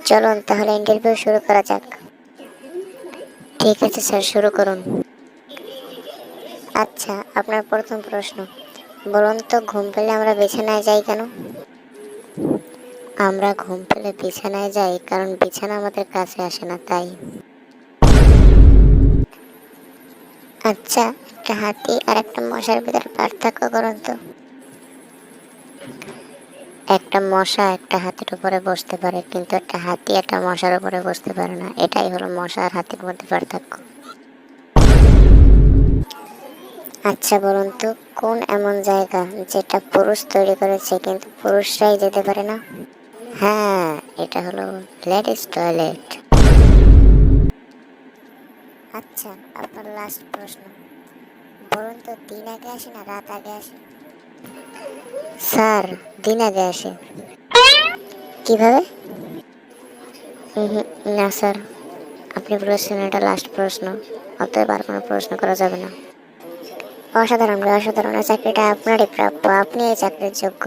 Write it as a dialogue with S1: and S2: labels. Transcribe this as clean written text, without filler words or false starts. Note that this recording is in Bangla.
S1: চলুন তাহলে ইন্টারভিউ শুরু করা যাক। ঠিক আছে স্যার, শুরু করুন। আচ্ছা, আপনার প্রথম প্রশ্ন, বলুন তো ঘুম পেলে আমরা বিছানায় যাই কেন? আমরা ঘুম পেলে বিছানায় যাই কারণ বিছানা আমাদের কাছে আসে না, তাই। আচ্ছা, একটা হাতি আর একটা মশার ভিতরে পার্থক্য করুন তো। একটা মশা একটা হাতির উপরে বসতে পারে, কিন্তু একটা হাতি একটা মশার উপরে বসতে পারে না। এটাই হলো মশা আর হাতির মধ্যে পার্থক্য। আচ্ছা বলুন তো, কোন এমন জায়গা যেটা পুরুষ তৈরি করেছে কিন্তু পুরুষরাই যেতে পারে না? হ্যাঁ, এটা হলো লেডিস টয়লেট। আচ্ছা, আপনার লাস্ট প্রশ্ন, বলুন তো দিন আগে আসে না রাত আগে আসে? স্যার, দিন আগে আসে। কিভাবে? হুম, না স্যার, আপনি বলেছেন এটা লাস্ট প্রশ্ন, অতএব আর কোনো প্রশ্ন করা যাবে না। অসাধারণ, অসাধারণ, এই চাকরিটা আপনারই প্রাপ্য, আপনি এই চাকরির যোগ্য।